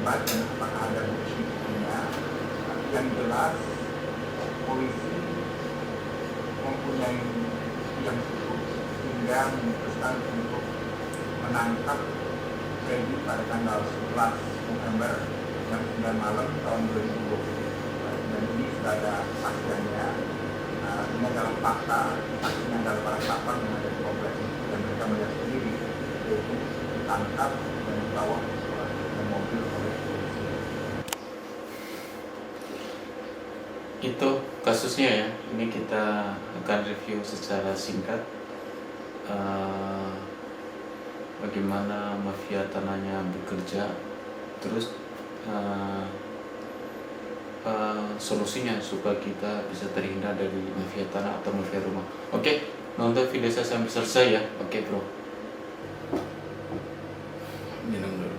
debat dan apakah ada bukti-buktinya. Yang jelas polisi mempunyai yang cukup sehingga memutuskan untuk menangkap Peggy pada tanggal 11 November jam 9 malam tahun 2020. Dan ini sudah ada saksiannya. Ini adalah fakta, saksinya adalah para satpam yang ada di kompleks itu dan mereka melihat sendiri yaitu ditangkap dan dibawa ke mobil oleh polisi. Itu kasusnya ya. Ini kita akan review secara singkat bagaimana mafia tanahnya bekerja, terus solusinya supaya kita bisa terhindar dari mafia tanah atau mafia rumah. Oke, nonton video saya sampai selesai ya. Oke bro, minum dulu.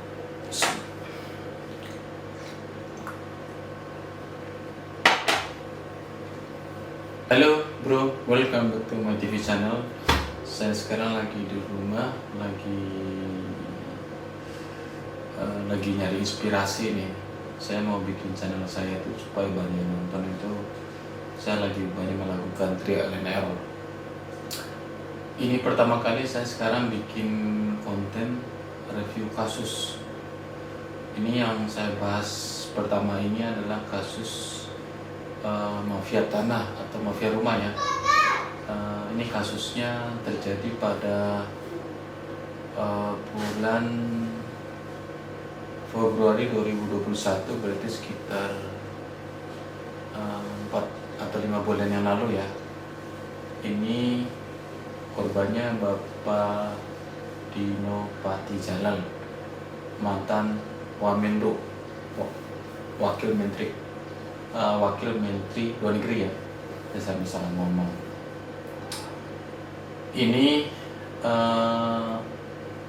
Halo bro, welcome back to my TV channel. Saya sekarang lagi di rumah, lagi nyari inspirasi nih. Saya mau bikin channel saya itu supaya banyak nonton itu. Saya lagi banyak melakukan trial and error. Ini pertama kali saya sekarang bikin konten review kasus. Ini yang saya bahas pertama ini adalah kasus mafia tanah atau mafia rumah ya. Ini kasusnya terjadi pada bulan Februari 2021, berarti sekitar 4 atau 5 bulan yang lalu ya. Ini korbannya Bapak Dino Patijalal, mantan Wamenlu, Wakil Menteri Luar Negeri ya, saya bisa ngomong. Ini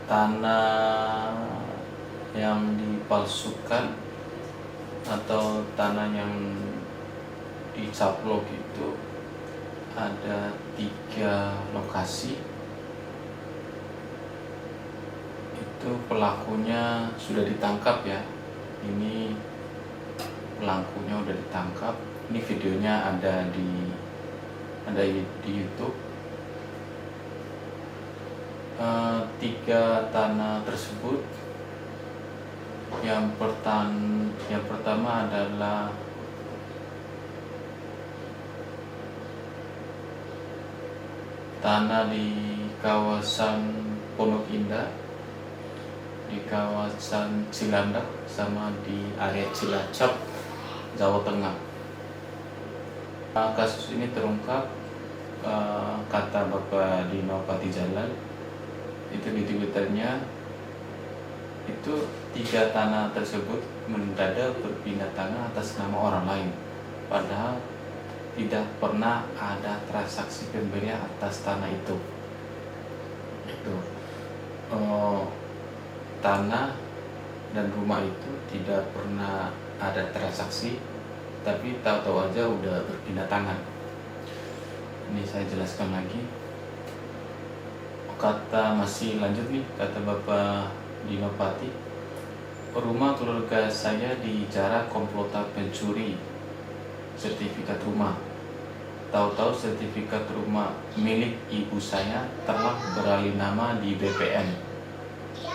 tanah yang dipalsukan atau tanah yang dicaplok itu ada 3 lokasi. Itu pelakunya sudah ditangkap ya. Ini pelakunya udah ditangkap. Ini videonya ada di YouTube. 3 tanah tersebut, yang pertama adalah tanah di kawasan Pondok Indah, di kawasan Cilandak, sama di area Cilacap, Jawa Tengah. Kasus ini terungkap kata Bapak Dino Patijalal itu di Twitternya, itu 3 tanah tersebut mendadak berpindah tanah atas nama orang lain, padahal tidak pernah ada transaksi pembelian atas tanah itu. Tanah dan rumah itu tidak pernah ada transaksi, tapi tahu-tahu aja udah berpindah tangan. Ini saya jelaskan lagi. Masih lanjut nih, kata Bapak Dino Pati, rumah keluarga saya dijarah komplotan pencuri sertifikat rumah. Tahu-tahu sertifikat rumah milik ibu saya telah beralih nama di BPN,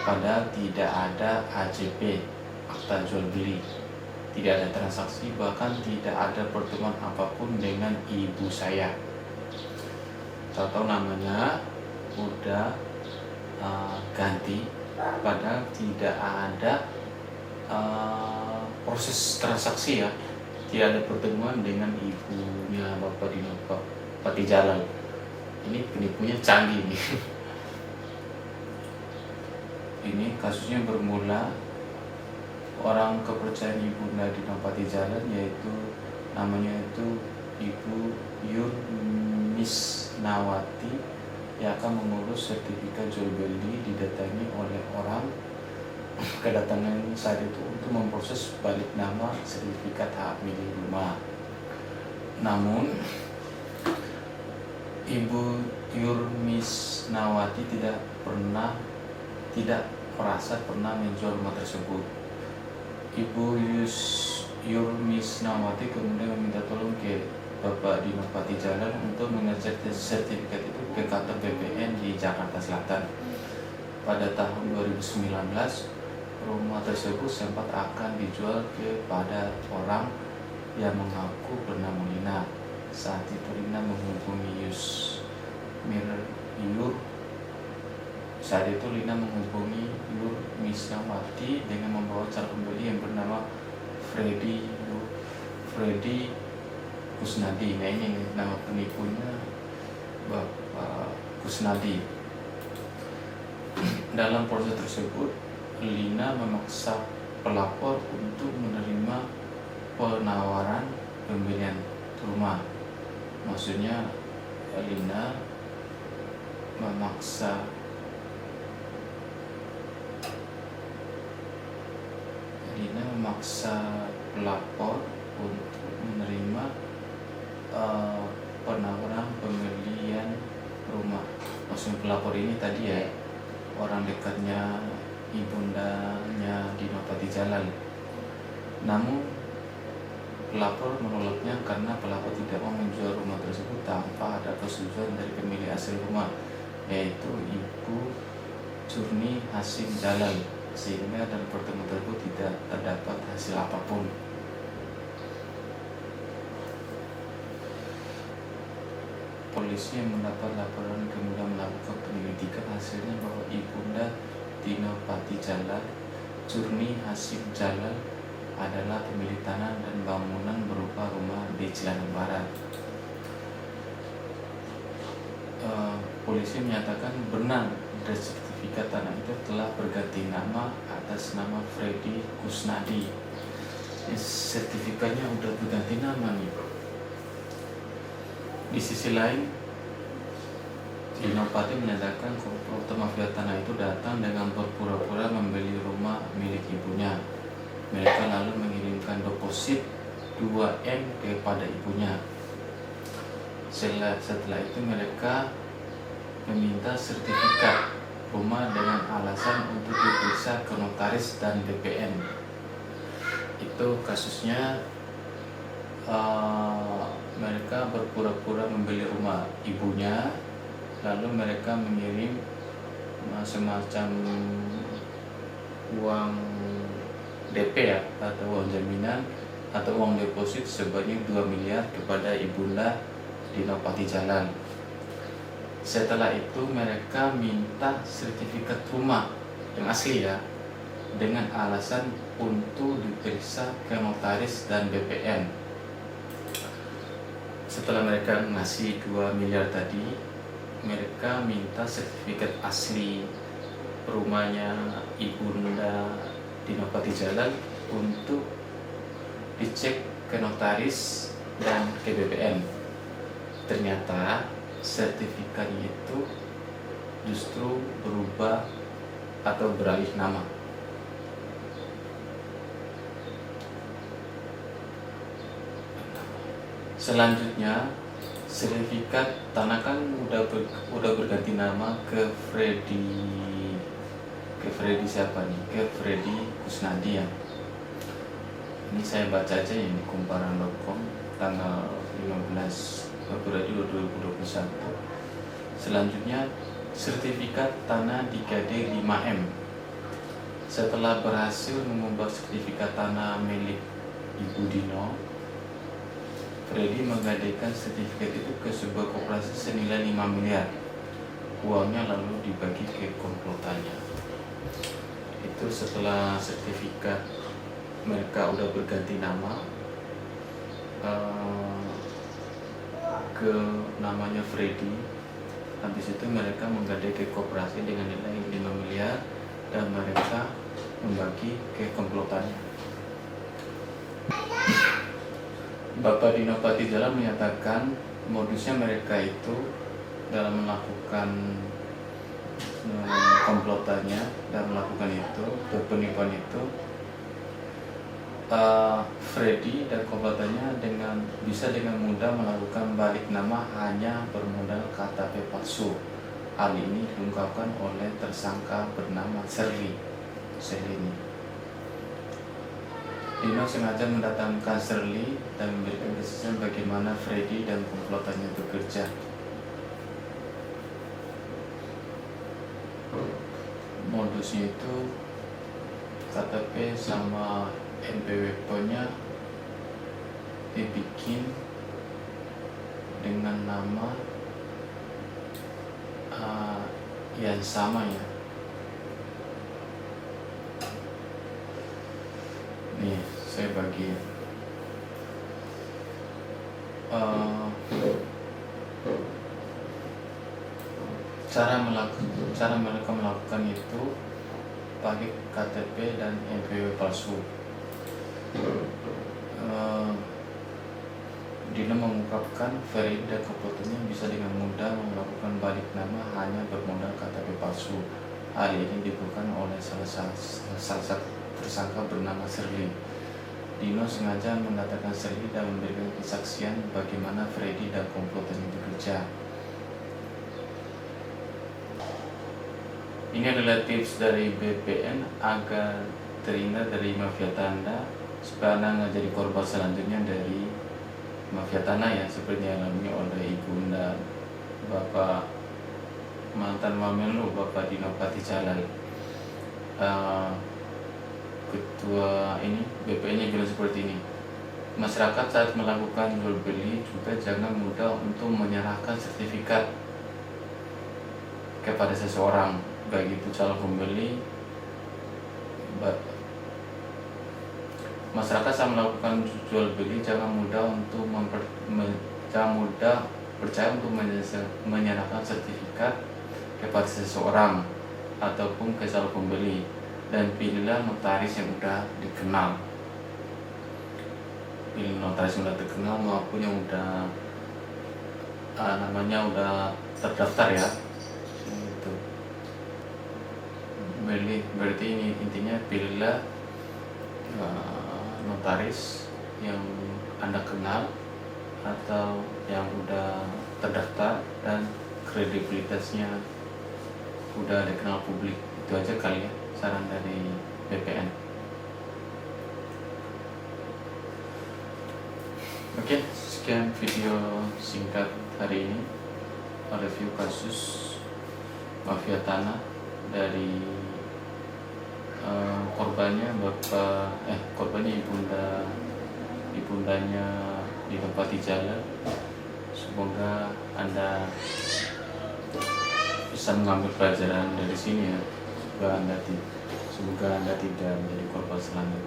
padahal tidak ada AJP, akta jual beli, tidak ada transaksi, bahkan tidak ada pertemuan apapun dengan ibu saya. Tahu-tahu namanya udah ganti, padahal tidak ada proses transaksi ya, tidak ada pertemuan dengan ibunya Bapak Dino Patijalal. Ini penipunya canggih nih. Ini kasusnya bermula orang kepercayaan Ibu Dino Patijalal, yaitu namanya itu Ibu Yurmisnawati, yang akan mengurus sertifikat jual beli, didatangi oleh orang kedatangan saat itu untuk memproses balik nama sertifikat hak milik rumah. Namun Ibu Yurmisnawati tidak merasa pernah menjual rumah tersebut. Ibu Yurmisnawati kemudian meminta tolong ke Bapak Dino Patijalan untuk mengecek sertifikat itu ke kantor BPN di Jakarta Selatan. Pada tahun 2019, rumah tersebut sempat akan dijual kepada orang yang mengaku bernama Lina. Saat itu Lina menghubungi Yurmisnawati dengan membawa calon pembeli yang bernama Freddy Kusnadi. Nah, ini nama penipunya Bapak Kusnadi. Dalam proses tersebut, Lina memaksa pelapor untuk menerima penawaran pembelian rumah. Maksudnya Lina memaksa pelapor untuk menerima penawaran pembelian rumah. Maksud pelapor ini tadi ya orang dekatnya ibundanya Dino Patijalan. Namun pelapor menolaknya karena pelapor tidak mau menjual rumah tersebut tanpa ada persetujuan dari pemilik asli rumah, yaitu Ibu Curni Hasim Jalal, sehingga dalam pertemuan tersebut tidak terdapat hasil apapun. Polisi yang mendapat laporan kemudian melakukan penyelidikan, hasilnya bahwa ibunda Dino Patijalan, Curni Hasim Jalal, adalah pemilik tanah dan bangunan berupa rumah di Cilandak Barat. Polisi menyatakan benar dan sertifikat tanah itu telah berganti nama atas nama Freddy Kusnadi. Sertifikatnya udah berganti nama nih. Di sisi lain, Dino Pati menyatakan komplotan mafia tanah itu datang dengan berpura-pura membeli rumah milik ibunya. Mereka lalu mengirimkan deposit 2M kepada ibunya. Setelah itu mereka meminta sertifikat rumah dengan alasan untuk diperiksa ke notaris dan BPN. Itu kasusnya mereka berpura-pura membeli rumah ibunya, lalu mereka mengirim semacam uang DP ya, atau uang jaminan atau uang deposit sebanyak 2 miliar kepada ibunda Dino Patijalan. Setelah itu mereka minta sertifikat rumah yang asli ya, dengan alasan untuk diperiksa ke notaris dan BPN. Setelah mereka ngasih 2 miliar tadi, mereka minta sertifikat asli rumahnya ibunda Dino Patijalan untuk dicek ke notaris dan ke BPN. Ternyata sertifikatnya itu justru berubah atau beralih nama. Selanjutnya, sertifikat tanah kan udah berganti nama ke Freddy siapa nih? Ke Freddy Kusnadi ya. Ini saya baca aja yang di kumparan.com tanggal 15 Februari 2021. Selanjutnya, sertifikat tanah di KD 5M. Setelah berhasil mengubah sertifikat tanah milik Ibu Dino, Freddy menggadaikan sertifikat itu ke sebuah koperasi senilai 5 miliar. Uangnya lalu dibagi ke komplotannya. Itu setelah sertifikat mereka udah berganti nama ke namanya Freddy. Habis itu mereka menggadai ke koperasi dengan nilai 5 miliar dan mereka membagi ke komplotannya. Bapak Dino Patijalan menyatakan modusnya mereka itu dalam melakukan komplotannya dan melakukan itu, penipuan itu, Freddy dan komplotannya bisa dengan mudah melakukan balik nama hanya bermodal KTP palsu. Hal ini diungkapkan oleh tersangka bernama Serli ini. Dino sengaja mendatangkan Shirley dan memberikan kesaksian bagaimana Freddy dan komplotannya bekerja. Modusnya itu KTP sama NPWP-nya dibikin dengan nama yang sama ya. Nih, saya bagi cara mereka melakukan itu pakai KTP dan NPWP palsu. Dino mengungkapkan Freddy dan komplotannya bisa dengan mudah melakukan balik nama hanya bermodal KTP palsu. Hal ini dilakukan oleh salah satu tersangka bernama Shirley. Dino sengaja mendatangkan Shirley dan memberikan kesaksian bagaimana Freddy dan komplotannya bekerja. Ini adalah tips dari BPN agar terhindar dari mafia tanah supaya Anda nggak jadi korban selanjutnya dari mafia tanah ya, seperti yang dialami oleh ibunda Bapak mantan Wamenlu Bapak Dino Patijalal. Ketua ini BPN-nya bilang seperti ini. Masyarakat saat melakukan jual beli juga jangan mudah untuk menyerahkan sertifikat kepada seseorang, baik itu calon pembeli. Masyarakat saat melakukan jual beli jangan mudah percaya untuk menyerahkan sertifikat kepada seseorang ataupun ke calon pembeli, dan pilihlah notaris yang sudah dikenal. Pilih notaris yang sudah terkenal maupun yang sudah namanya udah terdaftar ya. Itu. Berarti ini intinya pilihlah notaris yang Anda kenal atau yang udah terdaftar dan kredibilitasnya udah dikenal publik. Itu aja kali ya saran dari BPN. Oke, sekian video singkat hari ini, review kasus mafia tanah dari korbannya ibundanya Dino Patijalal. Semoga Anda bisa mengambil pelajaran dari sini ya. Semoga anda tidak menjadi korban selanjutnya.